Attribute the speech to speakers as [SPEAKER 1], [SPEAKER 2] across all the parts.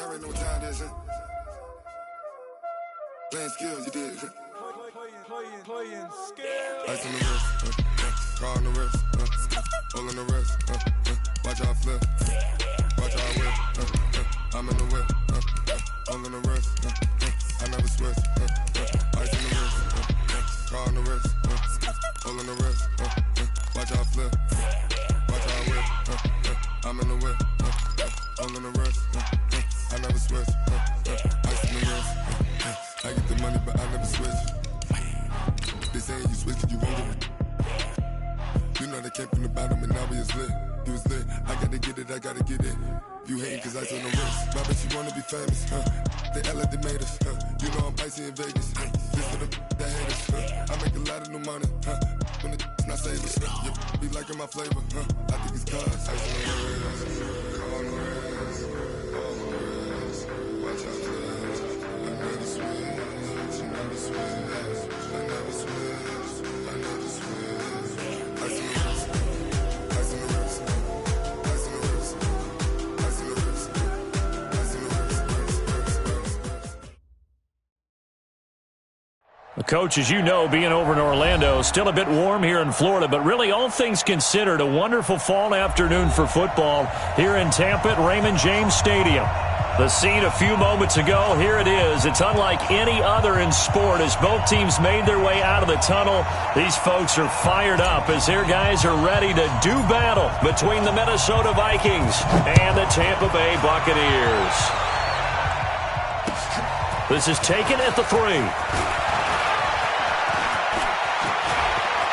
[SPEAKER 1] already know what time it is, huh? Playing skills, you did.
[SPEAKER 2] Playing skills.
[SPEAKER 1] Ice on the wrist, car on the wrist, hole in the wrist, watch how I flip, watch how I whip, I'm in the whip, hole in the wrist, I never switch, ice on the wrist, car on the wrist, hole in the wrist, watch how I flip, watch how I whip, I'm in the whip, hole in the wrist, I never switch, ice on the wrist, I get the money but I never switch. They saying you switch 'cause you won't get it. You know they came from the bottom and now we is lit. You was lit, I gotta get it, I gotta get it. You hating 'cause ice on the wrist. My bitch, you wanna be famous, They act like they made us, You know I'm icy in Vegas, This for the that hate us, I make a lot of new money, When the not savers, yeah, be liking my flavor, I think it's cause ice on the wrist, car on the wrist, all on the wrist. Watch out for this, I never switch, you never switch. I never switch, I never switch. Ice on the wrist, ice on the wrist, ice on the wrist, ice on the wrist, ice on the wrist.
[SPEAKER 3] Coach, as you know, being over in Orlando, still a bit warm here in Florida, but really all things considered, a wonderful fall afternoon for football here in Tampa at Raymond James Stadium. The scene a few moments ago, here it is. It's unlike any other in sport as both teams made their way out of the tunnel. These folks are fired up as their guys are ready to do battle between the Minnesota Vikings and the Tampa Bay Buccaneers. This is taken at the 3.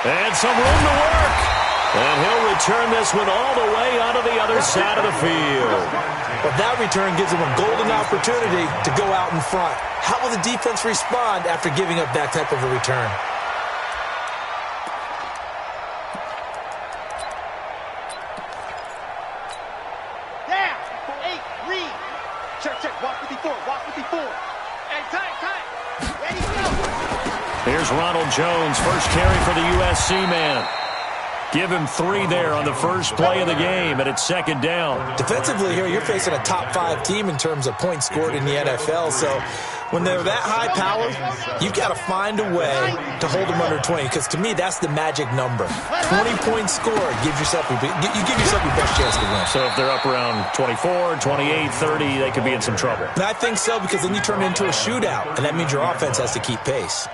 [SPEAKER 3] And some room to work. And he'll return this one all the way onto the other side of the field.
[SPEAKER 4] But that return gives them a golden opportunity to go out in front. How will the defense respond after giving up that type of a return?
[SPEAKER 5] Down. 8, read. Check. Walk with the 4. Hey, tight. Ready, go.
[SPEAKER 3] Here's Ronald Jones, first carry for the USC man. Give him 3 there on the first play of the game, and it's second down.
[SPEAKER 4] Defensively here, you're facing a top-5 team in terms of points scored in the NFL, so when they're that high power, you've got to find a way to hold them under 20, because to me, that's the magic number. 20 points scored, you give yourself your best chance to win.
[SPEAKER 3] So if they're up around 24, 28, 30, they could be in some trouble.
[SPEAKER 4] And I think so, because then you turn it into a shootout, and that means your offense has to keep pace.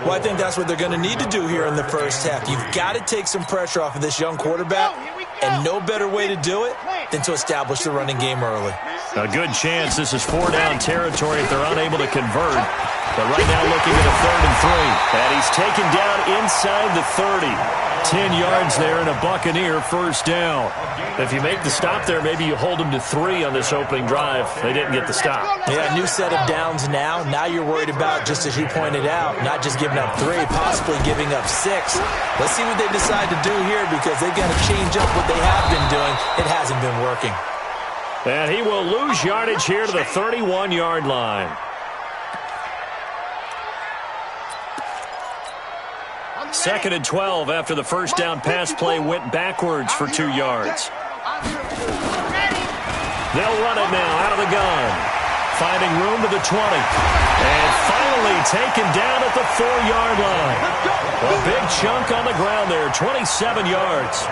[SPEAKER 4] Well, I think that's what they're going to need to do here in the first half. You've got to take some pressure off of this young quarterback, and no better way to do it than to establish the running game early.
[SPEAKER 3] A good chance this is 4-down territory if they're unable to convert. But right now looking at a 3rd and 3. And he's taken down inside the 30. 10 yards there and a Buccaneer first down. If you make the stop there, maybe you hold them to 3 on this opening drive. They didn't get the stop.
[SPEAKER 4] Yeah, new set of downs now. Now you're worried about, just as you pointed out, not just giving up 3, possibly giving up 6. Let's see what they decide to do here, because they've got to change up what they have been doing. It hasn't been working.
[SPEAKER 3] And he will lose yardage here to the 31-yard line. Second and 12 after the first down pass play went backwards for 2 yards. They'll run it now out of the gun. Finding room to the 20. And finally taken down at the 4-yard line. A big chunk on the ground there, 27 yards.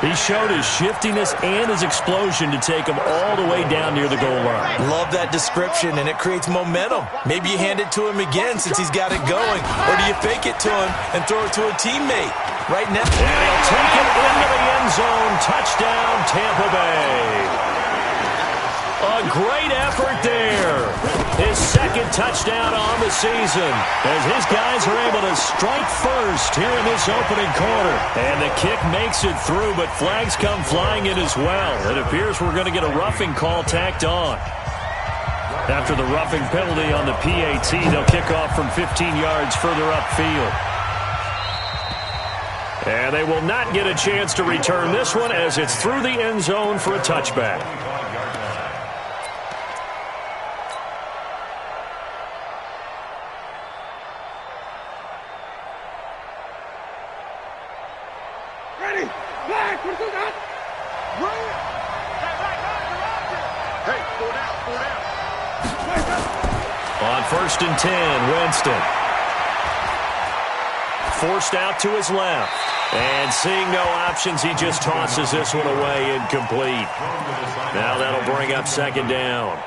[SPEAKER 3] He showed his shiftiness and his explosion to take him all the way down near the goal line.
[SPEAKER 4] Love that description, and it creates momentum. Maybe you hand it to him again since he's got it going, or do you fake it to him and throw it to a teammate? Right now,
[SPEAKER 3] and he'll take it into the end zone. Touchdown, Tampa Bay. A great effort there. His second touchdown on the season as his guys are able to strike first here in this opening quarter. And the kick makes it through, but flags come flying in as well. It appears we're going to get a roughing call tacked on. After the roughing penalty on the PAT, they'll kick off from 15 yards further upfield. And they will not get a chance to return this one as it's through the end zone for a touchback.
[SPEAKER 5] Hey, 4 down.
[SPEAKER 3] 1st and 10, Winston. Forced out to his left. And seeing no options, he just tosses this one away, incomplete. Now that'll bring up 2nd down.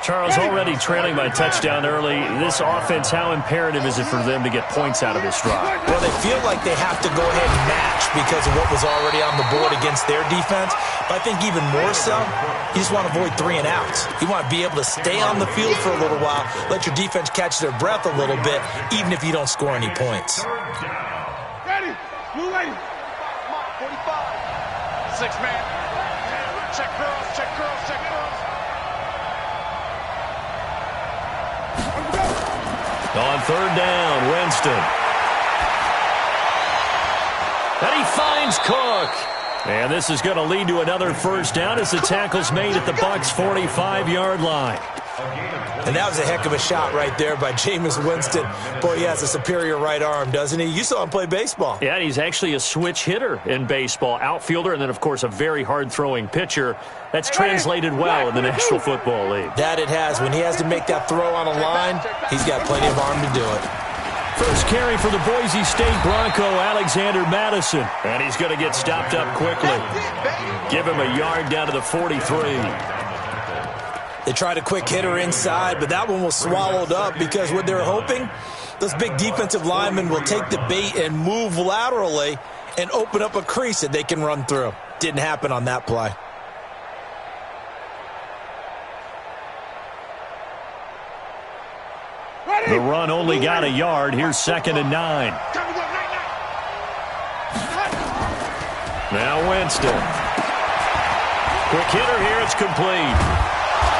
[SPEAKER 6] Charles, already trailing by a touchdown early. This offense, how imperative is it for them to get points out of this drive?
[SPEAKER 4] Well, they feel like they have to go ahead and match because of what was already on the board against their defense. But I think even more so, you just want to avoid 3 and outs. You want to be able to stay on the field for a little while, let your defense catch their breath a little bit, even if you don't score any points.
[SPEAKER 5] Ready? Blue lady. 45. 6-man. Check girls, check girls, check girls.
[SPEAKER 3] On 3rd down, Winston. And he finds Cook. And this is going to lead to another 1st down as the tackle's made at the Bucs' 45-yard line.
[SPEAKER 4] And that was a heck of a shot right there by Jameis Winston. Boy, he has a superior right arm, doesn't he? You saw him play baseball.
[SPEAKER 3] Yeah, he's actually a switch hitter in baseball. Outfielder and then, of course, a very hard-throwing pitcher. That's translated well in the National Football League.
[SPEAKER 4] That it has. When he has to make that throw on a line, he's got plenty of arm to do it.
[SPEAKER 3] First carry for the Boise State Bronco, Alexander Madison. And he's going to get stopped up quickly. Give him a yard down to the 43.
[SPEAKER 4] They tried a quick hitter inside, but that one was swallowed up because what they're hoping, those big defensive linemen will take the bait and move laterally and open up a crease that they can run through. Didn't happen on that play.
[SPEAKER 3] The run only got a yard. Here's 2nd and 9. Now Winston. Quick hitter here. It's complete.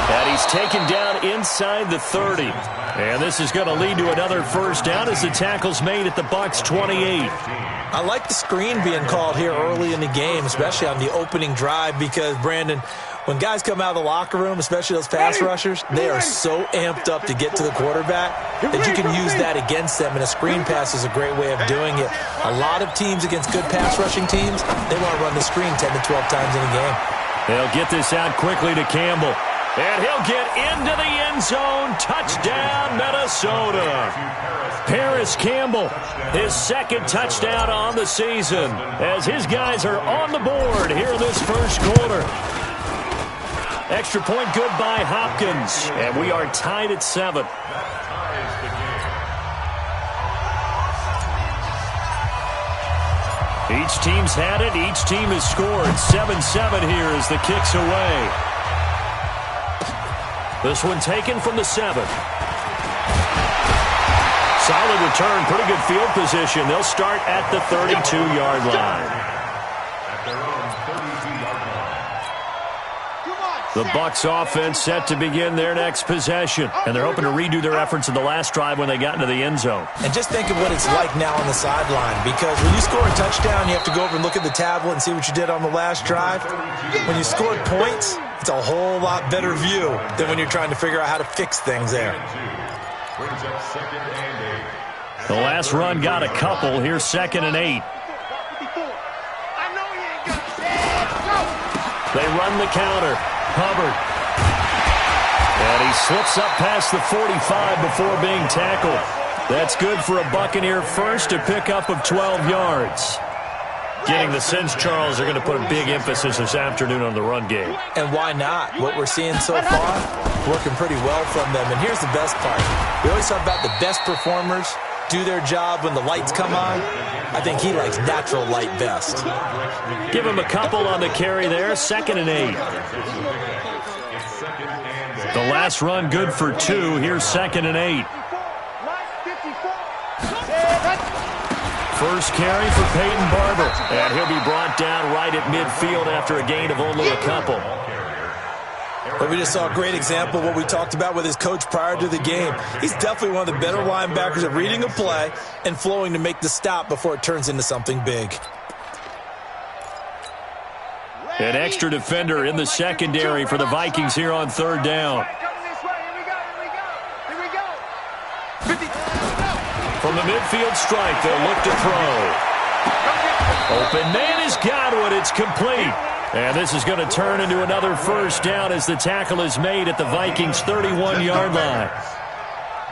[SPEAKER 3] And he's taken down inside the 30. And this is going to lead to another 1st down as the tackle's made at the Bucs' 28.
[SPEAKER 4] I like the screen being called here early in the game, especially on the opening drive, because, Brandon, when guys come out of the locker room, especially those pass rushers, they are so amped up to get to the quarterback that you can use that against them, and a screen pass is a great way of doing it. A lot of teams against good pass rushing teams, they want to run the screen 10 to 12 times in a game.
[SPEAKER 3] They'll get this out quickly to Campbell. And he'll get into the end zone. Touchdown, Minnesota. Paris Campbell, his 2nd touchdown on the season, as his guys are on the board here in this 1st quarter. Extra point good by Hopkins, and we are tied at 7. Each team's had it. Each team has scored. 7-7 here as the kick's away. This one taken from the 7. Solid return, pretty good field position. They'll start at the 32-yard line. The Bucs offense set to begin their next possession. And they're hoping to redo their efforts in the last drive when they got into the end zone.
[SPEAKER 4] And just think of what it's like now on the sideline, because when you score a touchdown, you have to go over and look at the tablet and see what you did on the last drive. When you scored points, it's a whole lot better view than when you're trying to figure out how to fix things there.
[SPEAKER 3] The last run got a couple. Here's 2nd and 8. They run the counter. Hubbard. And he slips up past the 45 before being tackled. That's good for a Buccaneer first, a pickup of 12 yards. Getting the sense, Charles, they're going to put a big emphasis this afternoon on the run game.
[SPEAKER 4] And why not? What we're seeing so far, working pretty well from them. And here's the best part. We always talk about the best performers do their job when the lights come on. I think he likes natural light best.
[SPEAKER 3] Give him a couple on the carry there. 2nd and 8. The last run good for 2. Here's 2nd and 8. First carry for Peyton Barber. And he'll be brought down right at midfield after a gain of only a couple.
[SPEAKER 4] But we just saw a great example of what we talked about with his coach prior to the game. He's definitely one of the better linebackers at reading a play and flowing to make the stop before it turns into something big.
[SPEAKER 3] An extra defender in the secondary for the Vikings here on 3rd down. From the midfield strike, they'll look to throw. Open man has got one. It's complete. And this is going to turn into another 1st down as the tackle is made at the Vikings' 31-yard line.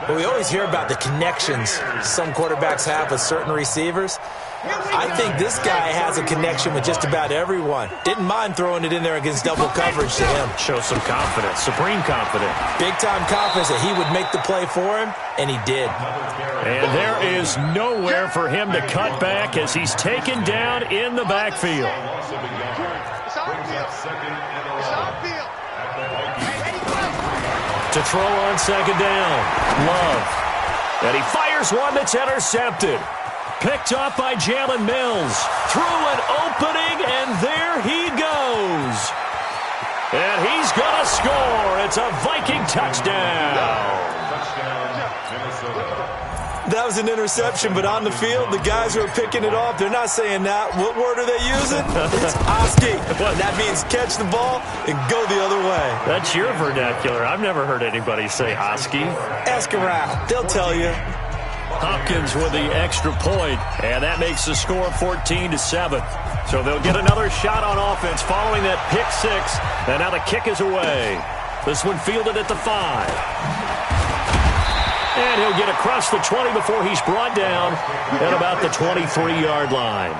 [SPEAKER 4] Well, we always hear about the connections some quarterbacks have with certain receivers. I think this guy has a connection with just about everyone. Didn't mind throwing it in there against double coverage to him.
[SPEAKER 6] Shows some confidence, supreme confidence.
[SPEAKER 4] Big-time confidence that he would make the play for him, and he did.
[SPEAKER 6] And there is nowhere for him to cut back as he's taken down in the backfield. To throw on second down, Love. And he fires one that's intercepted. Picked off by Jalen Mills. Through an opening, and there he goes. And he's going to score. It's a Viking touchdown.
[SPEAKER 4] That was an interception, but on the field, the guys who are picking it off, they're not saying that. What word are they using? It's Oski. That means catch the ball and go the other way.
[SPEAKER 6] That's your vernacular. I've never heard anybody say Oski.
[SPEAKER 4] Ask around. They'll tell you.
[SPEAKER 6] Hopkins with the extra point, and that makes the score 14-7. So they'll get another shot on offense following that pick six, and now the kick is away. This one fielded at the 5. And he'll get across the 20 before he's brought down at about the 23-yard line.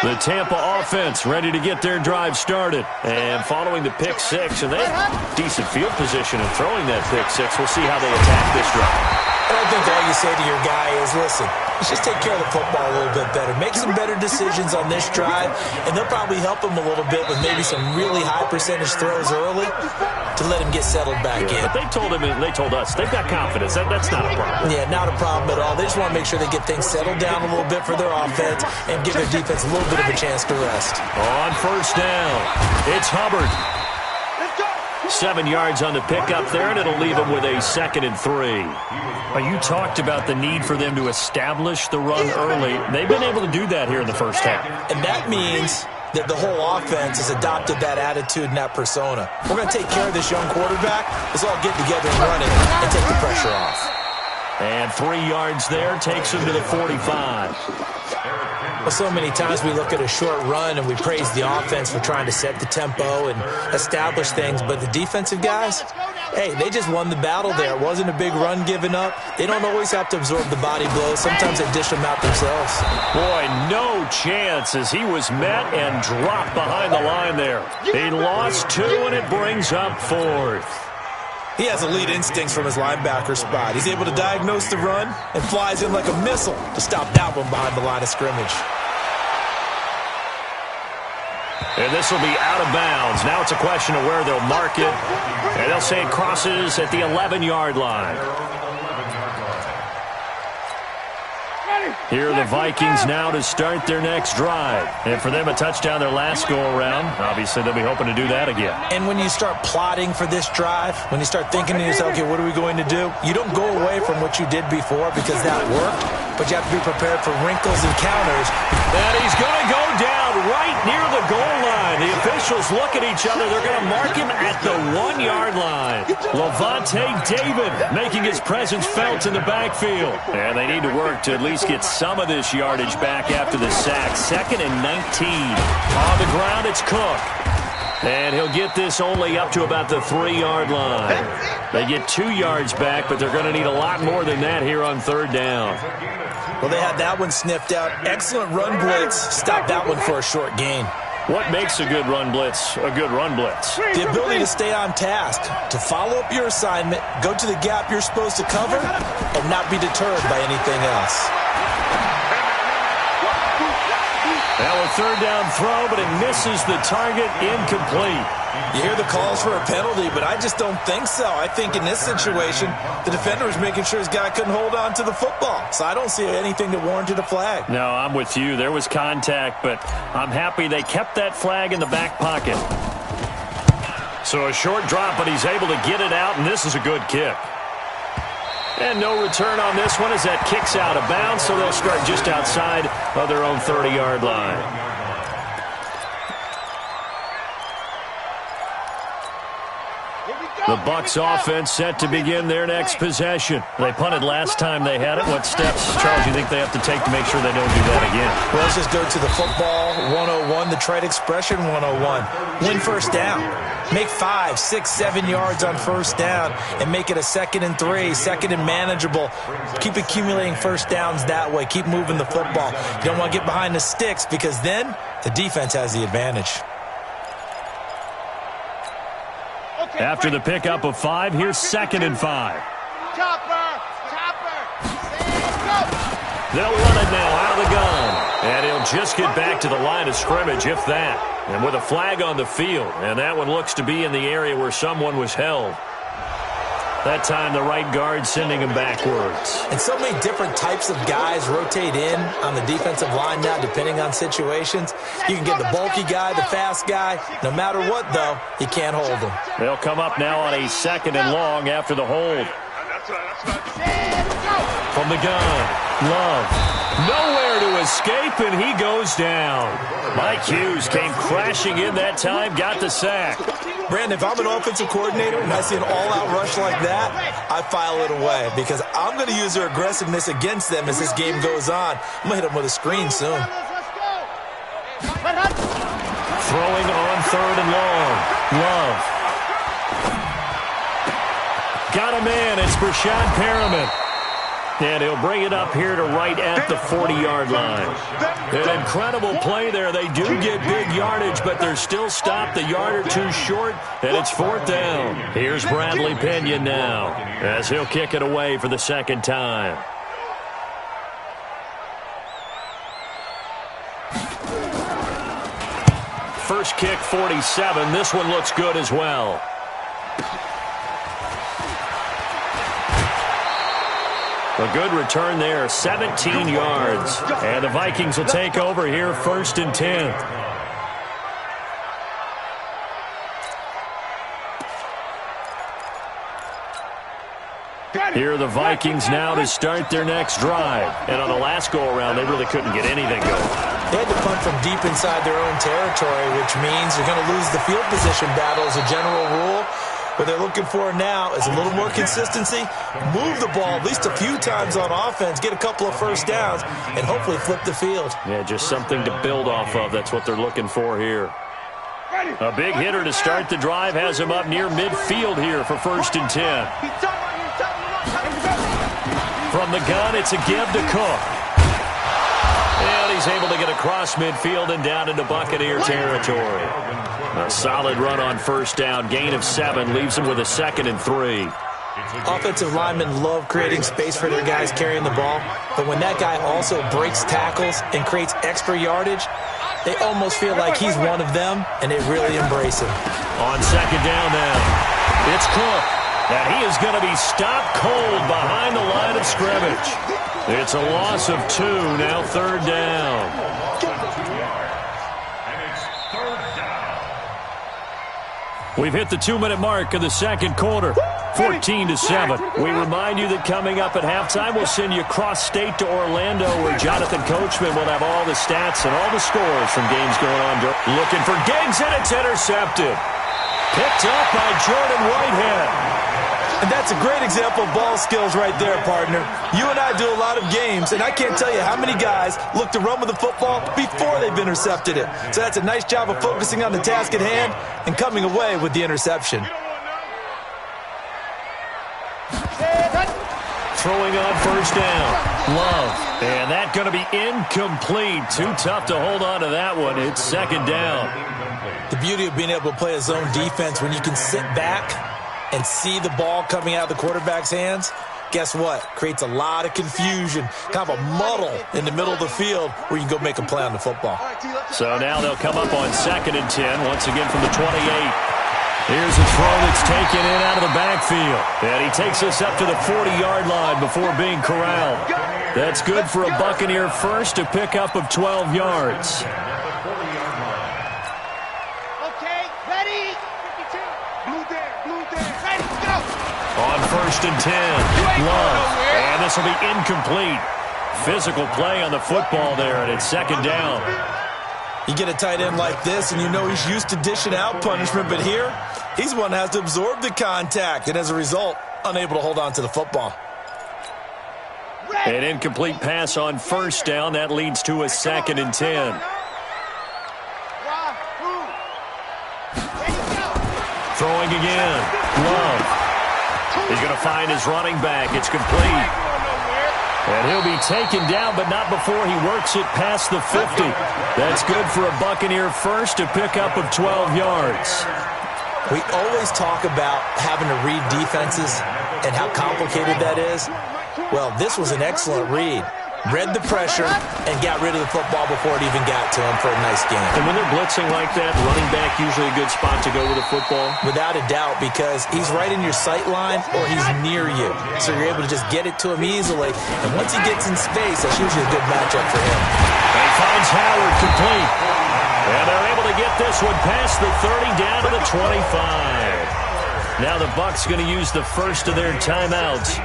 [SPEAKER 6] The Tampa offense ready to get their drive started. And following the pick six, and they have decent field position in throwing that pick six. We'll see how they attack this drive.
[SPEAKER 4] I don't think all you say to your guy is, listen, let's just take care of the football a little bit better. Make some better decisions on this drive, and they'll probably help him a little bit with maybe some really high percentage throws early to let him get settled back in.
[SPEAKER 6] But they told him, and they told us, they've got confidence. That's not a problem.
[SPEAKER 4] Yeah, not a problem at all. They just want to make sure they get things settled down a little bit for their offense and give their defense a little bit of a chance to rest.
[SPEAKER 6] On first down, it's Hubbard. 7 yards on the pickup there, and it'll leave them with a 2nd and 3. You talked about the need for them to establish the run early. They've been able to do that here in the first half.
[SPEAKER 4] And that means that the whole offense has adopted that attitude and that persona. We're going to take care of this young quarterback. Let's all get together and run it and take the pressure off.
[SPEAKER 6] And 3 yards there takes him to the 45.
[SPEAKER 4] Well, so many times we look at a short run and we praise the offense for trying to set the tempo and establish things, but the defensive guys, hey, they just won the battle there. It wasn't a big run given up. They don't always have to absorb the body blows. Sometimes they dish them out themselves.
[SPEAKER 6] Boy, no chance as he was met and dropped behind the line there. He lost 2, and it brings up 4th.
[SPEAKER 4] He has elite instincts from his linebacker spot. He's able to diagnose the run and flies in like a missile to stop that one behind the line of scrimmage.
[SPEAKER 6] And this will be out of bounds. Now it's a question of where they'll mark it. And they'll say it crosses at the 11-yard line. Here are the Vikings now to start their next drive. And for them, a touchdown their last go-around. Obviously, they'll be hoping to do that again.
[SPEAKER 4] And when you start plotting for this drive, when you start thinking to yourself, okay, what are we going to do? You don't go away from what you did before because that worked, but you have to be prepared for wrinkles and counters.
[SPEAKER 6] And he's going to go down right near the goal line. The officials look at each other. They're going to mark him at the 1-yard line. Levante David making his presence felt in the backfield. And they need to work to at least get some of this yardage back after the sack. 2nd and 19. On the ground, it's Cook. And he'll get this only up to about the 3-yard line. They get 2 yards back, but they're going to need a lot more than that here on 3rd down.
[SPEAKER 4] Well, they had that one sniffed out. Excellent run blitz. Stop that one for a short gain.
[SPEAKER 6] What makes a good run blitz a good run blitz?
[SPEAKER 4] The ability to stay on task, to follow up your assignment, go to the gap you're supposed to cover, and not be deterred by anything else.
[SPEAKER 6] Now a 3rd down throw, but it misses the target, incomplete.
[SPEAKER 4] You hear the calls for a penalty, but I just don't think so. I think in this situation, the defender was making sure his guy couldn't hold on to the football. So I don't see anything that warranted a flag.
[SPEAKER 6] No, I'm with you. There was contact, but I'm happy they kept that flag in the back pocket. So a short drop, but he's able to get it out, and this is a good kick. And no return on this one as that kicks out of bounds, so they'll start just outside of their own 30-yard line.
[SPEAKER 5] Here we go!
[SPEAKER 3] The Bucs offense set to begin their next possession. They punted last time they had it. What steps, Charles, do you think they have to take to make sure they don't do that again?
[SPEAKER 4] Well, let's just go to the football 101, the trade expression 101. Win first down. Make 5, 6, 7 yards on first down and make it a 2nd and 3, 2nd and manageable. Keep accumulating first downs that way. Keep moving the football. You don't want to get behind the sticks because then the defense has the advantage.
[SPEAKER 3] After the pickup of 5, here's 2nd and 5.
[SPEAKER 5] Chopper!
[SPEAKER 3] They'll run it now out of the gun. And he'll just get back to the line of scrimmage, if that. And with a flag on the field. And that one looks to be in the area where someone was held. That time the right guard sending him backwards.
[SPEAKER 4] And so many different types of guys rotate in on the defensive line now depending on situations. You can get the bulky guy, the fast guy. No matter what, though, you can't hold them.
[SPEAKER 3] They'll come up now on a 2nd and long after the hold. From the gun, Love. Nowhere to escape, and he goes down. Mike Hughes came crashing in that time, got the sack.
[SPEAKER 4] Brandon, if I'm an offensive coordinator and I see an all-out rush like that, I file it away because I'm going to use their aggressiveness against them as this game goes on. I'm going to hit them with a screen soon.
[SPEAKER 3] Throwing on 3rd and long. Love. Got a man. It's Brashad Perriman. And he'll bring it up here to right at the 40-yard line. An incredible play there. They do get big yardage, but they're still stopped a yard or two short, and it's 4th down. Here's Bradley Pinion now as he'll kick it away for the 2nd time. First kick, 47. This one looks good as well. A good return there, 17 yards. And the Vikings will take over here, 1st and 10. Here are the Vikings now to start their next drive. And on the last go-around, they really couldn't get anything going.
[SPEAKER 4] They had to punt from deep inside their own territory, which means you're going to lose the field position battle as a general rule. What they're looking for now is a little more consistency, move the ball at least a few times on offense, get a couple of first downs, and hopefully flip the field.
[SPEAKER 3] Yeah, just something to build off of. That's what they're looking for here. A big hitter to start the drive has him up near midfield here for 1st and 10. From the gun, it's a give to Cook. And he's able to get across midfield and down into Buccaneer territory. A solid run on 1st down. Gain of 7 leaves him with a 2nd and 3.
[SPEAKER 4] Offensive linemen love creating space for their guys carrying the ball. But when that guy also breaks tackles and creates extra yardage, they almost feel like he's one of them, and they really embrace him.
[SPEAKER 3] On 2nd down now, it's Cook. And he is going to be stopped cold behind the line of scrimmage. It's a loss of 2, now 3rd down. We've hit the 2-minute mark of the 2nd quarter, 14-7. We remind you that coming up at halftime, we'll send you cross-state to Orlando, where Jonathan Coachman will have all the stats and all the scores from games going on. Looking for Giggs, and it's intercepted. Picked up by Jordan Whitehead.
[SPEAKER 4] And that's a great example of ball skills right there, partner. You and I do a lot of games, and I can't tell you how many guys look to run with the football before they've intercepted it. So that's a nice job of focusing on the task at hand and coming away with the interception.
[SPEAKER 3] Throwing on 1st down. Love. And that's going to be incomplete. Too tough to hold on to that one. It's 2nd down.
[SPEAKER 4] The beauty of being able to play a zone defense when you can sit back and see the ball coming out of the quarterback's hands, guess what? Creates a lot of confusion, kind of a muddle in the middle of the field where you can go make a play on the football.
[SPEAKER 3] So now they'll come up on 2nd and 10, once again from the 28. Here's a throw that's taken in out of the backfield. And he takes us up to the 40-yard line before being corralled. That's good for a Buccaneer first, a pickup of 12 yards. On 1st and 10, Love, and this will be incomplete. Physical play on the football there, and it's 2nd down.
[SPEAKER 4] You get a tight end like this, and you know he's used to dishing out punishment, but here, he's the one that has to absorb the contact, and as a result, unable to hold on to the football.
[SPEAKER 6] An incomplete pass on first down. That leads to a 2nd and 10. Throwing again. Love. He's going to find his running back. It's complete. And he'll be taken down, but not before he works it past the 50. That's good for a Buccaneer first, a pickup of 12 yards.
[SPEAKER 4] We always talk about having to read defenses and how complicated that is. Well, this was an excellent read. Read the pressure and got rid of the football before it even got to him for a nice game.
[SPEAKER 6] And when they're blitzing like that, running back usually a good spot to go with the football?
[SPEAKER 4] Without a doubt, because he's right in your sight line or he's near you. So you're able to just get it to him easily. And once he gets in space, that's usually a good matchup for him.
[SPEAKER 6] And finds Howard complete. And they're able to get this one past the 30 down to the 25. Now the Bucs going to use the first of their timeouts,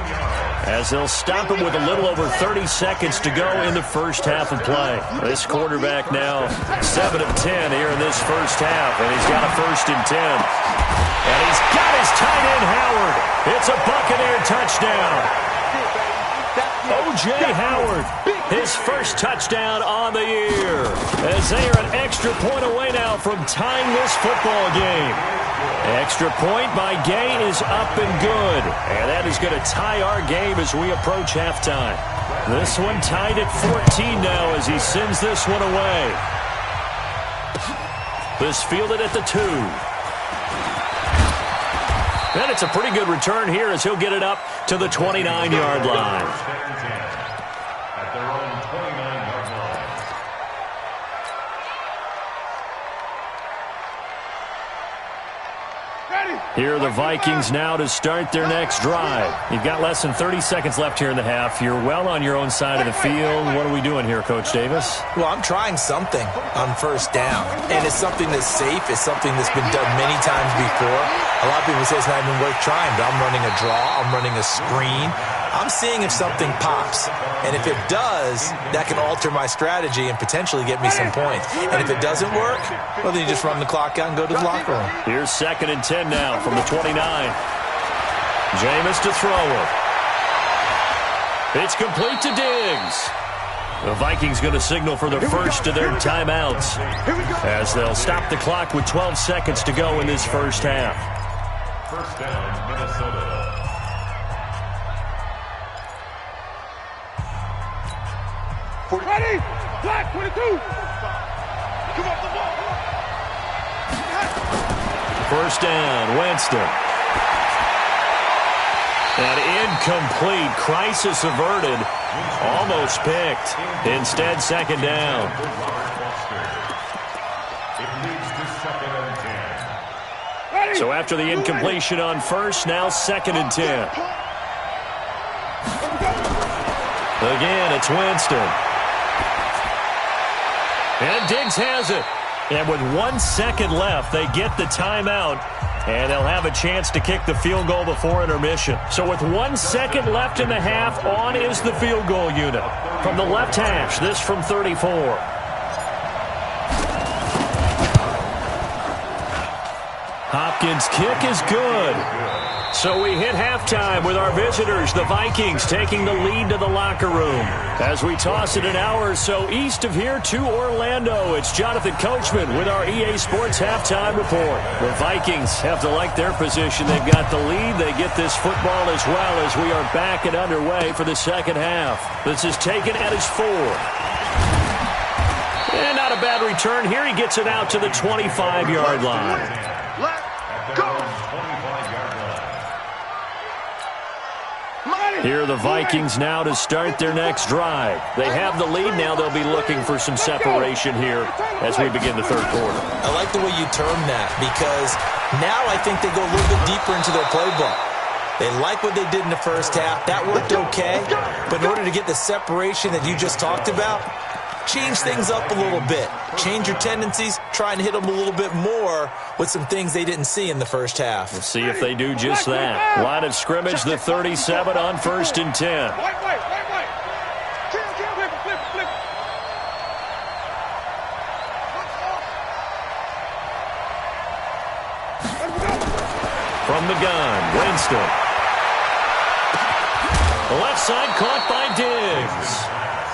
[SPEAKER 6] as they'll stop him with a little over 30 seconds to go in the first half of play. This quarterback now 7 of 10 here in this first half, and he's got a 1st and 10. And he's got his tight end, Howard. It's a Buccaneer touchdown. O.J. Howard, his first touchdown on the year, as they are an extra point away now from tying this football game. Extra point by Gay is up and good. And that is going to tie our game as we approach halftime. This one tied at 14 now as he sends this one away. This fielded at the 2. And it's a pretty good return here as he'll get it up to the 29-yard line. Here are the Vikings now to start their next drive. You've got less than 30 seconds left here in the half. You're well on your own side of the field. What are we doing here, Coach Davis?
[SPEAKER 4] Well, I'm trying something on first down. And it's something that's safe. It's something that's been done many times before. A lot of people say it's not even worth trying, but I'm running a draw. I'm running a screen. I'm seeing if something pops. And if it does, that can alter my strategy and potentially get me some points. And if it doesn't work, well, then you just run the clock out and go to the locker room.
[SPEAKER 6] Here's 2nd and 10 now from the 29. Jameis to throw it. It's complete to Diggs. The Vikings going to signal for the first of their timeouts, as they'll stop the clock with 12 seconds to go in this first half.
[SPEAKER 7] First down, Minnesota.
[SPEAKER 5] Ready? Black 22. Come off the ball.
[SPEAKER 6] First down, Winston. And incomplete. Crisis averted. Almost picked. Instead, 2nd down. So after the incompletion on first, now 2nd and 10. Again, it's Winston. And Diggs has it. And with 1 second left, they get the timeout, and they'll have a chance to kick the field goal before intermission. So with 1 second left in the half, on is the field goal unit. From the left hash, this from 34. Hopkins' kick is good. So we hit halftime with our visitors, the Vikings, taking the lead to the locker room. As we toss it an hour or so east of here to Orlando, it's Jonathan Coachman with our EA Sports Halftime Report. The Vikings have to like their position. They've got the lead. They get this football as well as we are back and underway for the second half. This is taken at his 4. And not a bad return here. He gets it out to the 25-yard line.
[SPEAKER 5] Let's go.
[SPEAKER 6] Here are the Vikings now to start their next drive. They have the lead. Now they'll be looking for some separation here as we begin the third quarter.
[SPEAKER 4] I like the way you term that, because now I think they go a little bit deeper into their playbook. They like what they did in the first half. That worked okay. But in order to get the separation that you just talked about, change things up a little bit. Change your tendencies. Try and hit them a little bit more with some things they didn't see in the first half.
[SPEAKER 6] We'll see if they do just that. Line of scrimmage, the 37 on 1st and 10. From the gun, Winston. The left side caught by Diggs.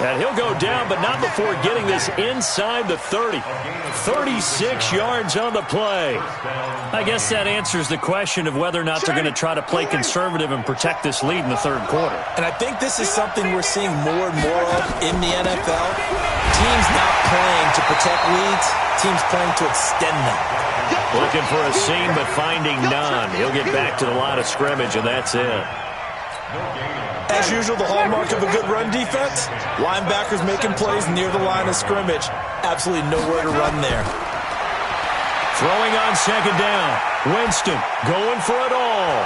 [SPEAKER 6] And he'll go down, but not before getting this inside the 30. 36 yards on the play.
[SPEAKER 3] I guess that answers the question of whether or not they're going to try to play conservative and protect this lead in the third quarter.
[SPEAKER 4] And I think this is something we're seeing more and more of in the NFL. Teams not playing to protect leads, teams playing to extend them.
[SPEAKER 6] Looking for a seam, but finding none. He'll get back to the line of scrimmage, and that's it.
[SPEAKER 4] As usual, the hallmark of a good run defense, linebackers making plays near the line of scrimmage. Absolutely nowhere to run there.
[SPEAKER 6] Throwing on second down. Winston going for it all.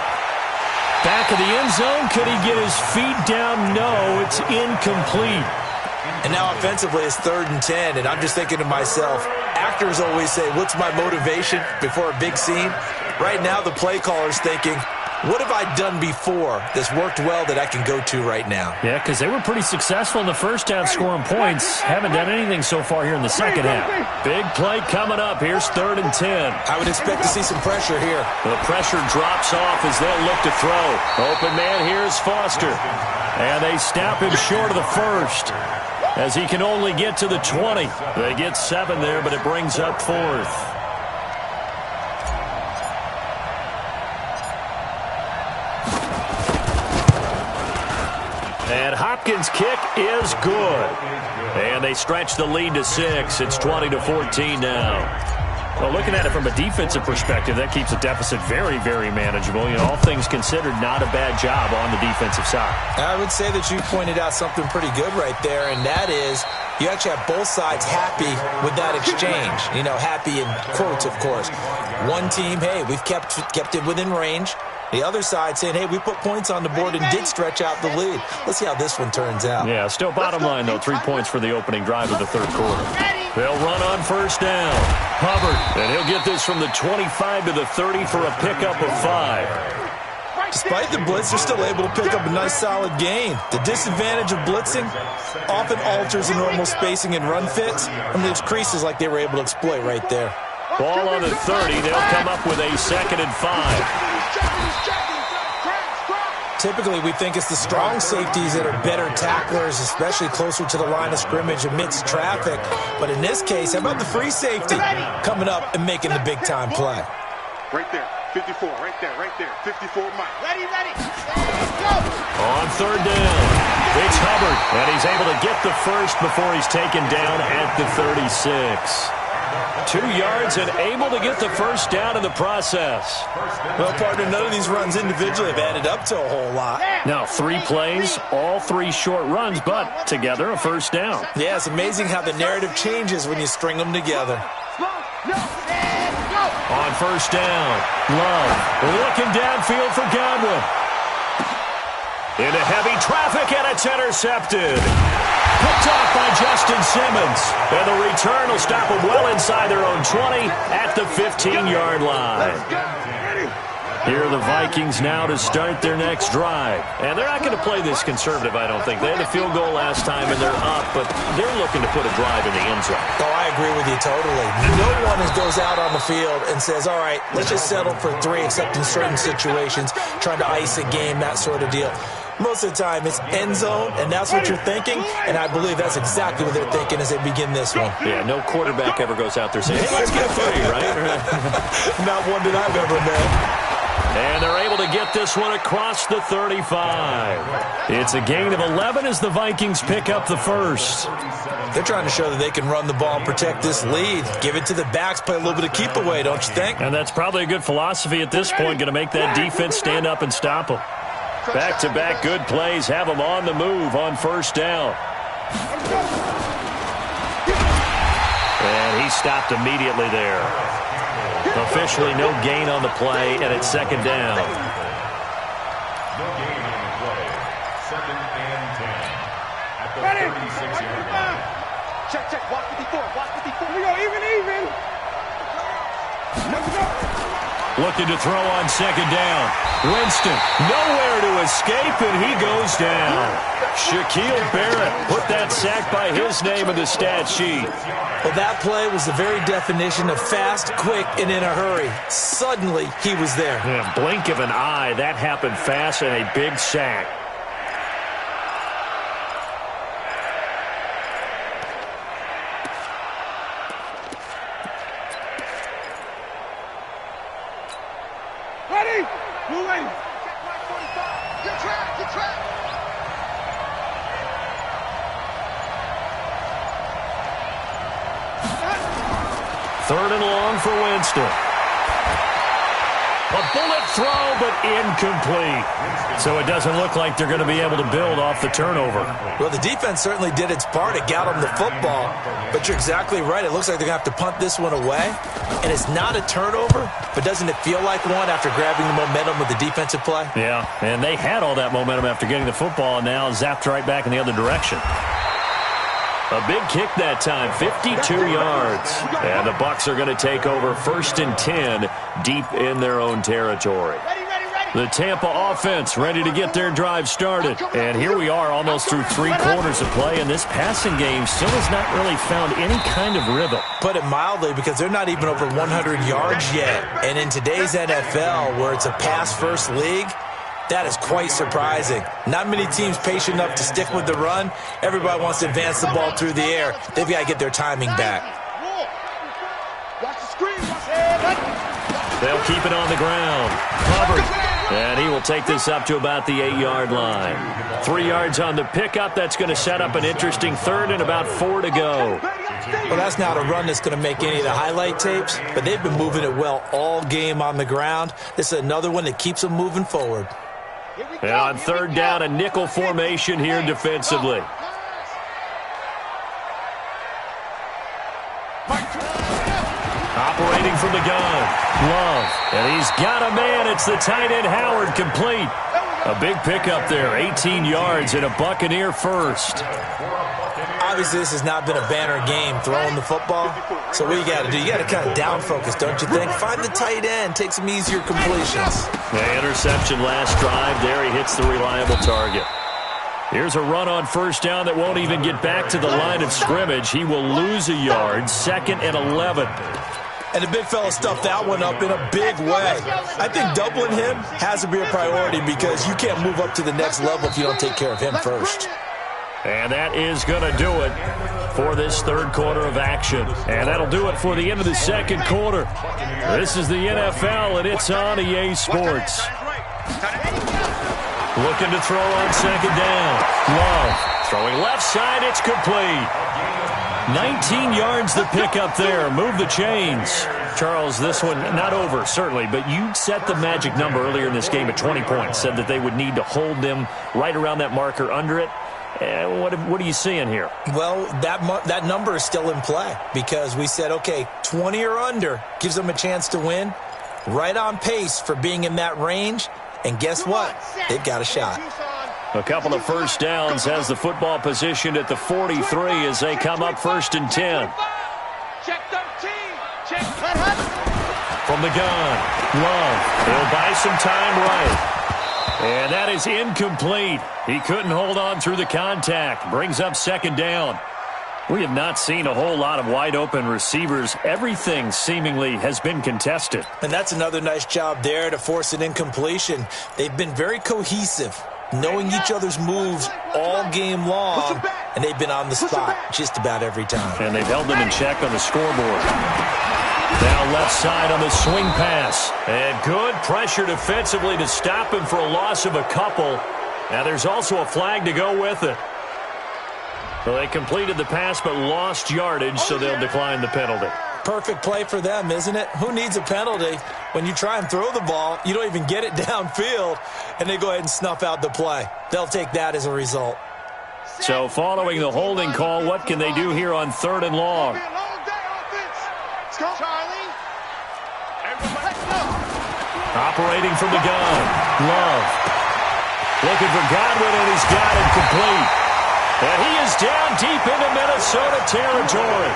[SPEAKER 6] Back of the end zone. Could he get his feet down? No, it's incomplete.
[SPEAKER 4] And now offensively, it's 3rd and 10, and I'm just thinking to myself, actors always say, what's my motivation before a big scene? Right now, the play caller's thinking, what have I done before that's worked well that I can go to right now?
[SPEAKER 3] Yeah, because they were pretty successful in the first half scoring points. Haven't done anything so far here in the second half.
[SPEAKER 6] Big play coming up. Here's 3rd and 10.
[SPEAKER 4] I would expect to see some pressure here.
[SPEAKER 6] The pressure drops off as they'll look to throw. Open man, here's Foster. And they snap him short of the first, as he can only get to the 20. They get 7 there, but it brings up 4th. And Hopkins' kick is good. And they stretch the lead to 6. It's 20-14 now. Well, looking at it from a defensive perspective, that keeps the deficit very, very manageable. You know, all things considered, not a bad job on the defensive side.
[SPEAKER 4] I would say that you pointed out something pretty good right there, and that is you actually have both sides happy with that exchange. You know, happy in quotes, of course. One team, hey, we've kept it within range. The other side saying, hey, we put points on the board and did stretch out the lead. Let's see how this one turns out.
[SPEAKER 6] Yeah, still bottom line, though, 3 points for the opening drive of the third quarter. They'll run on first down. Hubbard, and he'll get this from the 25 to the 30 for a pickup of 5.
[SPEAKER 4] Despite the blitz, they're still able to pick up a nice, solid gain. The disadvantage of blitzing often alters the normal spacing and run fits and leaves creases like they were able to exploit right there.
[SPEAKER 6] Ball on the 30. They'll come up with a 2nd and 5.
[SPEAKER 4] Typically, we think it's the strong safeties that are better tacklers, especially closer to the line of scrimmage amidst traffic. But in this case, how about the free safety coming up and making the big-time play?
[SPEAKER 5] Right there, 54, right there, 54, Mike. Ready, go!
[SPEAKER 6] On third down, it's Hubbard, and he's able to get the first before he's taken down at the 36. 2 yards and able to get the first down in the process.
[SPEAKER 4] Well, partner, none of these runs individually have added up to a whole lot.
[SPEAKER 6] Now, 3 plays, all 3 short runs, but together a first down.
[SPEAKER 4] Yeah, it's amazing how the narrative changes when you string them together.
[SPEAKER 6] On first down, Love looking downfield for Godwin. Into heavy traffic, and it's intercepted. Picked off by Justin Simmons. And the return will stop them well inside their own 20 at the 15-yard line. Here are the Vikings now to start their next drive. And they're not going to play this conservative, I don't think. They had a field goal last time, and they're up, but they're looking to put a drive in the end zone.
[SPEAKER 4] Oh, I agree with you totally. No one goes out on the field and says, all right, let's just settle for 3, except in certain situations, trying to ice a game, that sort of deal. Most of the time, it's end zone, and that's what you're thinking, and I believe that's exactly what they're thinking as they begin this one.
[SPEAKER 6] Yeah, no quarterback ever goes out there saying, hey, let's get a footy, right?
[SPEAKER 4] Not one that I've ever met.
[SPEAKER 6] And they're able to get this one across the 35. It's a gain of 11 as the Vikings pick up the first.
[SPEAKER 4] They're trying to show that they can run the ball and protect this lead. Give it to the backs, play a little bit of keep away, don't you think?
[SPEAKER 6] And that's probably a good philosophy at this point, going to make that defense stand up and stop them. Back-to-back good plays have them on the move on first down. And he stopped immediately there. Officially no gain on the play, and it's second down.
[SPEAKER 7] No gain on the play. 2nd and 10. At the 36-yard line.
[SPEAKER 5] Check, walk 54, walk 54. We go even. Let's go.
[SPEAKER 6] Looking to throw on second down. Winston, nowhere to escape, and he goes down. Shaquille Barrett put that sack by his name in the stat sheet.
[SPEAKER 4] Well, that play was the very definition of fast, quick, and in a hurry. Suddenly, he was there.
[SPEAKER 6] Yeah, blink of an eye, that happened fast, and a big sack.
[SPEAKER 2] Ready? Move in.
[SPEAKER 5] Get track, get track.
[SPEAKER 6] Third and long for Winston. A bullet throw, but incomplete. So it doesn't look like they're going to be able to build off the turnover.
[SPEAKER 4] Well, the defense certainly did its part. It got them the football. But you're exactly right. It looks like they're going to have to punt this one away. And it's not a turnover, but doesn't it feel like one after grabbing the momentum with the defensive play?
[SPEAKER 6] Yeah, and they had all that momentum after getting the football, and now zapped right back in the other direction. A big kick that time, 52 yards. And the Bucs are going to take over 1st and 10 deep in their own territory. The Tampa offense ready to get their drive started. And here we are almost through 3 quarters of play, and this passing game still has not really found any kind of rhythm.
[SPEAKER 4] Put it mildly, because they're not even over 100 yards yet. And in today's NFL, where it's a pass-first league, that is quite surprising. Not many teams patient enough to stick with the run. Everybody wants to advance the ball through the air. They've got to get their timing back.
[SPEAKER 5] Watch the screen.
[SPEAKER 6] They'll keep it on the ground. Covered. And he will take this up to about the 8-yard line. 3 yards on the pickup. That's going to set up an interesting third and about 4 to go.
[SPEAKER 4] Well, that's not a run that's going to make any of the highlight tapes, but they've been moving it well all game on the ground. This is another one that keeps them moving forward.
[SPEAKER 6] And on third down, a nickel formation here defensively. Operating from the gun, Love. And he's got a man. It's the tight end, Howard, complete. A big pickup there, 18 yards and a Buccaneer first.
[SPEAKER 4] Obviously, this has not been a banner game throwing the football. So what you got to do, you got to kind of down focus, don't you think? Find the tight end, take some easier completions.
[SPEAKER 6] The interception last drive. There he hits the reliable target. Here's a run on first down that won't even get back to the line of scrimmage. He will lose a yard, 2nd and 11.
[SPEAKER 4] And the big fella stuffed that one up in a big way. I think doubling him has to be a priority because you can't move up to the next level if you don't take care of him first.
[SPEAKER 6] And that is going to do it for this third quarter of action. And that'll do it for the end of the second quarter. This is the NFL, and it's on EA Sports. Looking to throw on second down. Love throwing left side. It's complete. 19 yards the pick up there. Move the chains. Charles, this one not over, certainly, but you set the magic number earlier in this game at 20 points. Said that they would need to hold them right around that marker under it. What are you seeing here?
[SPEAKER 4] Well, that number is still in play because we said, okay, 20 or under gives them a chance to win. Right on pace for being in that range. And guess what? They've got a shot.
[SPEAKER 6] A couple of first downs has the football positioned at the 43 as they come up 1st and 10.
[SPEAKER 5] Check 13. Check.
[SPEAKER 6] From the gun, Love. He'll buy some time right. And that is incomplete. He couldn't hold on through the contact. Brings up 2nd down. We have not seen a whole lot of wide-open receivers. Everything seemingly has been contested.
[SPEAKER 4] And that's another nice job there to force an incompletion. They've been very cohesive, knowing each other's moves all game long, and they've been on the spot just about every time.
[SPEAKER 6] And they've held them in check on the scoreboard. Now left side on the swing pass. And good pressure defensively to stop him for a loss of a couple. Now there's also a flag to go with it. Well, they completed the pass but lost yardage, so they'll decline the penalty.
[SPEAKER 4] Perfect play for them, isn't it? Who needs a penalty? When you try and throw the ball, you don't even get it downfield, and they go ahead and snuff out the play. They'll take that as a result.
[SPEAKER 6] So following the holding call, what can they do here on 3rd and long? Operating from the gun, Love. Looking for Godwin, and he's got it complete. And he is down deep into Minnesota territory.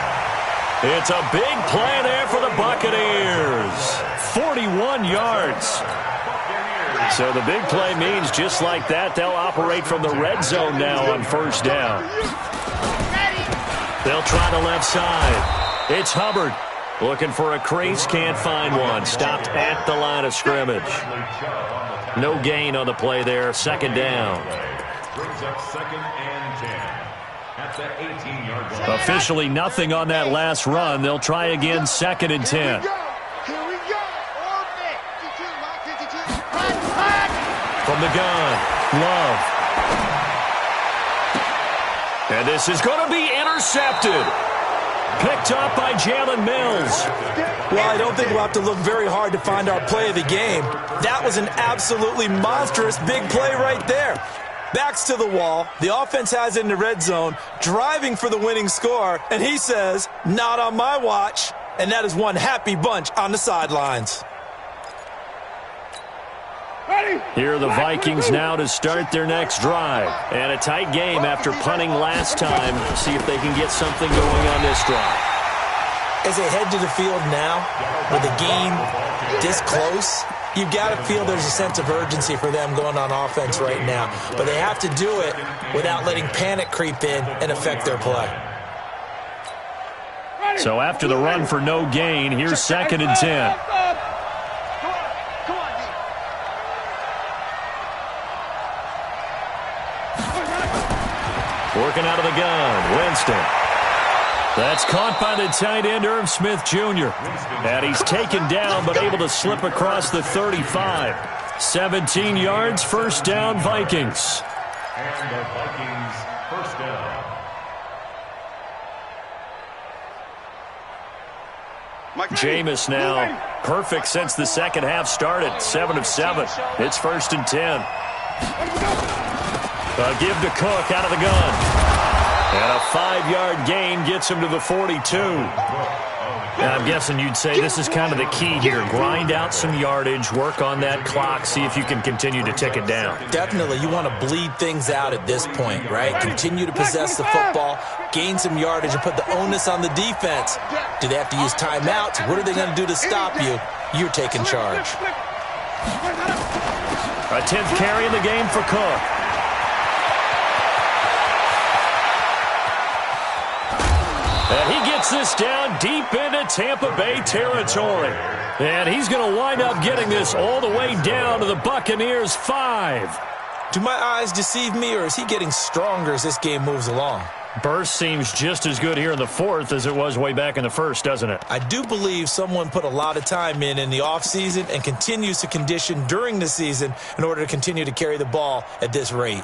[SPEAKER 6] It's a big play there for the Buccaneers. 41 yards. So the big play means just like that, they'll operate from the red zone now on first down. They'll try the left side. It's Hubbard. Looking for a crease, can't find one. Stopped at the line of scrimmage. No gain on the play there. Second down.
[SPEAKER 7] Brings up 2nd and 10 at the 18-yard line.
[SPEAKER 6] Officially nothing on that last run. They'll try again 2nd and 10. From the gun, Love. And this is going to be intercepted. Picked up by Jalen Mills.
[SPEAKER 4] Well, I don't think we'll have to look very hard to find our play of the game. That was an absolutely monstrous big play right there. Backs to the wall. The offense has it in the red zone, driving for the winning score. And he says, not on my watch. And that is one happy bunch on the sidelines.
[SPEAKER 6] Here are the Vikings now to start their next drive. And a tight game after punting last time. See if they can get something going on this drive.
[SPEAKER 4] As they head to the field now, with the game this close, you've got to feel there's a sense of urgency for them going on offense right now. But they have to do it without letting panic creep in and affect their play.
[SPEAKER 6] So after the run for no gain, here's 2nd and 10. Working out of the gun, Winston. That's caught by the tight end, Irv Smith Jr. And he's taken down but able to slip across the 35. 17 yards, first down, Vikings.
[SPEAKER 7] And the Vikings first down.
[SPEAKER 6] Jameis now perfect since the second half started. 7 of 7. It's 1st and 10. A give to Cook out of the gun. And a 5-yard gain gets him to the 42. And I'm guessing you'd say this is kind of the key here. Grind out some yardage, work on that clock, see if you can continue to tick it down.
[SPEAKER 4] Definitely. You want to bleed things out at this point, right? Continue to possess the football, gain some yardage, and put the onus on the defense. Do they have to use timeouts? What are they going to do to stop you? You're taking charge.
[SPEAKER 6] A 10th carry in the game for Cook. And he gets this down deep into Tampa Bay territory. And he's going to wind up getting this all the way down to the Buccaneers' 5.
[SPEAKER 4] Do my eyes deceive me, or is he getting stronger as this game moves along?
[SPEAKER 6] Burst seems just as good here in the 4th as it was way back in the 1st, doesn't it?
[SPEAKER 4] I do believe someone put a lot of time in the offseason and continues to condition during the season in order to continue to carry the ball at this rate.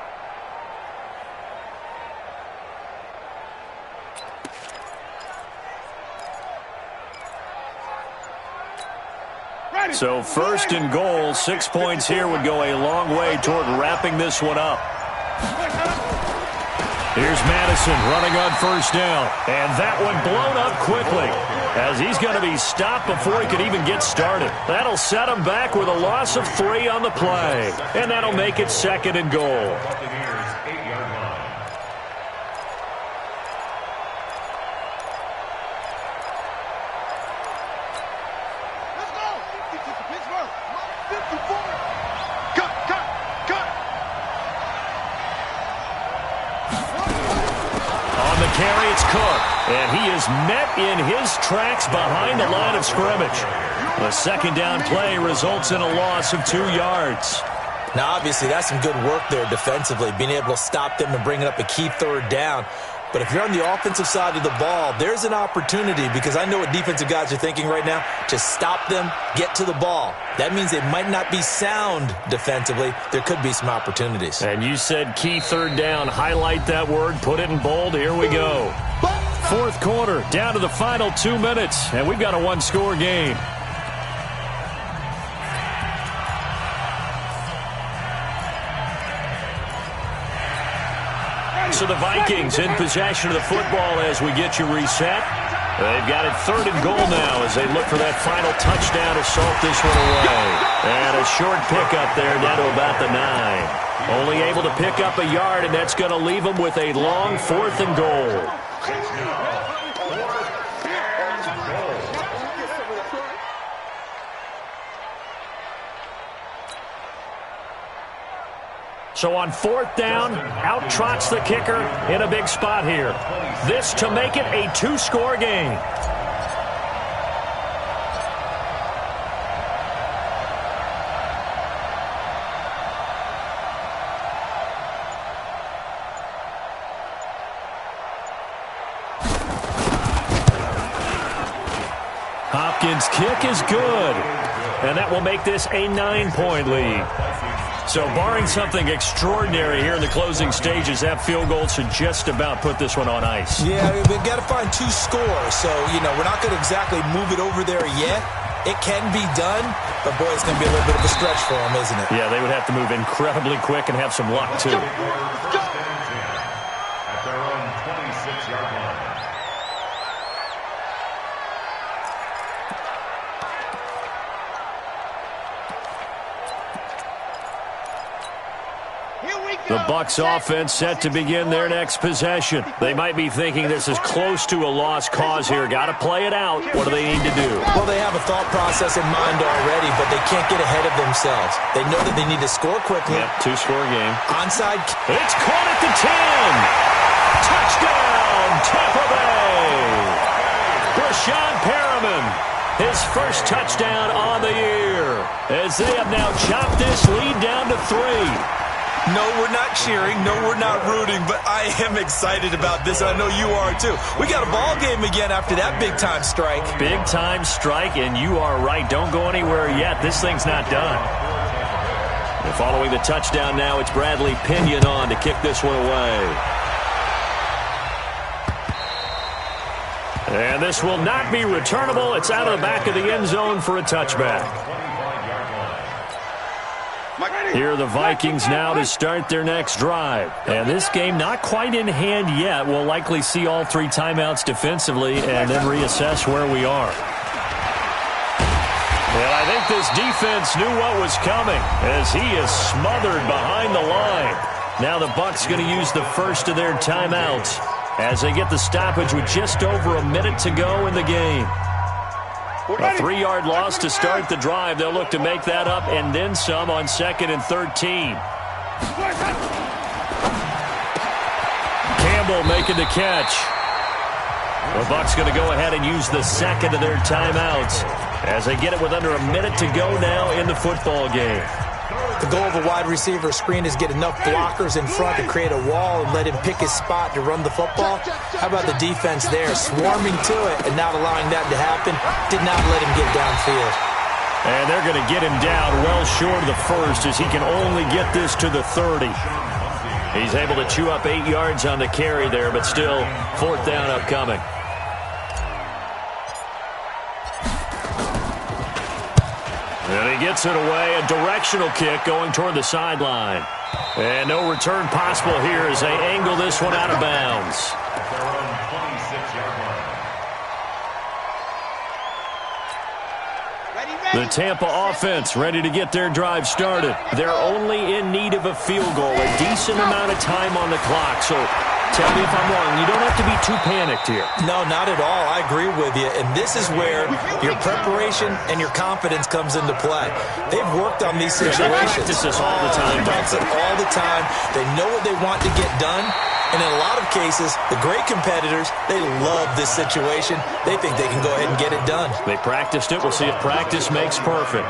[SPEAKER 6] So 1st and goal, 6 points here would go a long way toward wrapping this one up. Here's Madison running on 1st down. And that one blown up quickly as he's going to be stopped before he could even get started. That'll set him back with a loss of 3 on the play. And that'll make it 2nd and goal. Carry, it's Cook, and he is met in his tracks behind the line of scrimmage. The 2nd down play results in a loss of 2 yards.
[SPEAKER 4] Now, obviously, that's some good work there defensively, being able to stop them and bringing up a key 3rd down. But if you're on the offensive side of the ball, there's an opportunity, because I know what defensive guys are thinking right now, to stop them, get to the ball. That means they might not be sound defensively. There could be some opportunities.
[SPEAKER 6] And you said key 3rd down. Highlight that word, put it in bold. Here we go. 4th quarter, down to the final 2 minutes, and we've got a 1-score game. So the Vikings in possession of the football as we get you reset. They've got it 3rd and goal now as they look for that final touchdown to salt this one away. And a short pickup there down to about the 9. Only able to pick up a yard, and that's going to leave them with a long 4th and goal. So on 4th down, out trots the kicker in a big spot here. This to make it a 2-score game. Hopkins' kick is good, and that will make this a 9-point lead. So barring something extraordinary here in the closing stages, that field goal should just about put this one on ice.
[SPEAKER 4] Yeah, we've got to find 2 scores. So, we're not going to exactly move it over there yet. It can be done, but, boy, it's going to be a little bit of a stretch for them, isn't it?
[SPEAKER 6] Yeah, they would have to move incredibly quick and have some luck, too.
[SPEAKER 7] At their own 26-yard line.
[SPEAKER 6] The Bucs offense set to begin their next possession. They might be thinking this is close to a lost cause here. Got to play it out. What do they need to do?
[SPEAKER 4] Well, they have a thought process in mind already, but they can't get ahead of themselves. They know that they need to score quickly.
[SPEAKER 6] Yep, 2-score game.
[SPEAKER 4] Onside.
[SPEAKER 6] It's caught at the 10. Touchdown, Tampa Bay. Brashawn Perriman, his first touchdown on the year, as they have now chopped this lead down to 3.
[SPEAKER 4] No, we're not cheering. No, we're not rooting, but I am excited about this. I know you are, too. We got a ball game again after that big-time strike.
[SPEAKER 6] Big-time strike, and you are right. Don't go anywhere yet. This thing's not done. And following the touchdown now, it's Bradley Pinion on to kick this one away. And this will not be returnable. It's out of the back of the end zone for a touchback. Here are the Vikings now to start their next drive. And this game not quite in hand yet. We'll likely see all 3 timeouts defensively and then reassess where we are. Well, I think this defense knew what was coming as he is smothered behind the line. Now the Bucs going to use the first of their timeouts as they get the stoppage with just over a minute to go in the game. A 3-yard loss to start the drive. They'll look to make that up and then some on 2nd and 13. Campbell making the catch. The Bucs going to go ahead and use the second of their timeouts as they get it with under a minute to go now in the football game.
[SPEAKER 4] The goal of a wide receiver screen is get enough blockers in front to create a wall and let him pick his spot to run the football. How about the defense there, swarming to it and not allowing that to happen? Did not let him get downfield.
[SPEAKER 6] And they're going to get him down well short of the first as he can only get this to the 30. He's able to chew up 8 yards on the carry there, but still 4th down upcoming. And he gets it away, a directional kick going toward the sideline. And no return possible here as they angle this one out of bounds.
[SPEAKER 7] Their own 26-yard line.
[SPEAKER 6] The Tampa offense ready to get their drive started. They're only in need of a field goal, a decent amount of time on the clock. So tell me if I'm wrong. You don't have to be too panicked here.
[SPEAKER 4] No, not at all. I agree with you. And this is where your preparation and your confidence comes into play. They've worked on these situations.
[SPEAKER 6] They practice this all the time.
[SPEAKER 4] They practice it all the time. They know what they want to get done. And in a lot of cases, the great competitors, they love this situation. They think they can go ahead and get it done.
[SPEAKER 6] They practiced it. We'll see if practice makes perfect.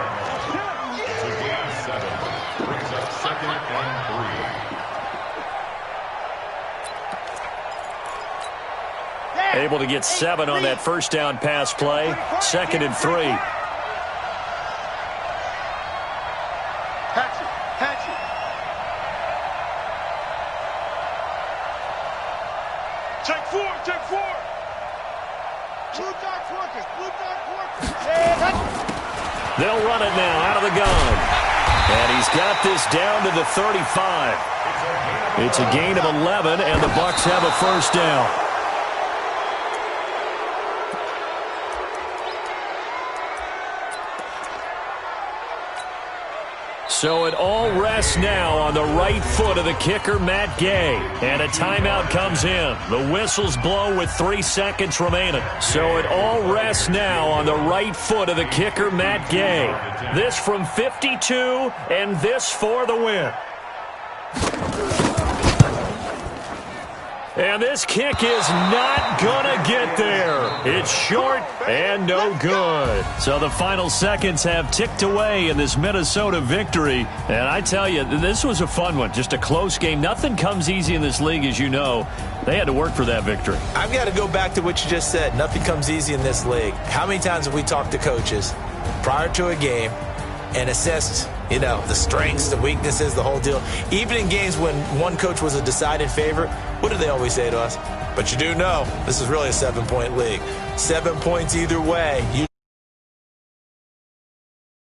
[SPEAKER 7] Brings up 2nd and 3.
[SPEAKER 6] Able to get 7 on that first down pass play. 2nd and 3.
[SPEAKER 5] Hatch it. Check 4. Blue dot workers.
[SPEAKER 6] They'll run it now out of the gun. And he's got this down to the 35. It's a gain of 11, and the Bucs have a first down. So it all rests now on the right foot of the kicker, Matt Gay. And a timeout comes in. The whistles blow with 3 seconds remaining. So it all rests now on the right foot of the kicker, Matt Gay. This from 52, and this for the win. And this kick is not going to get there. It's short and no good. So the final seconds have ticked away in this Minnesota victory. And I tell you, this was a fun one. Just a close game. Nothing comes easy in this league, as you know. They had to work for that victory.
[SPEAKER 4] I've got to go back to what you just said. Nothing comes easy in this league. How many times have we talked to coaches prior to a game and assessed, the strengths, the weaknesses, the whole deal? Even in games when one coach was a decided favorite, what do they always say to us? But you do know this is really a 7-point league. 7 points either way.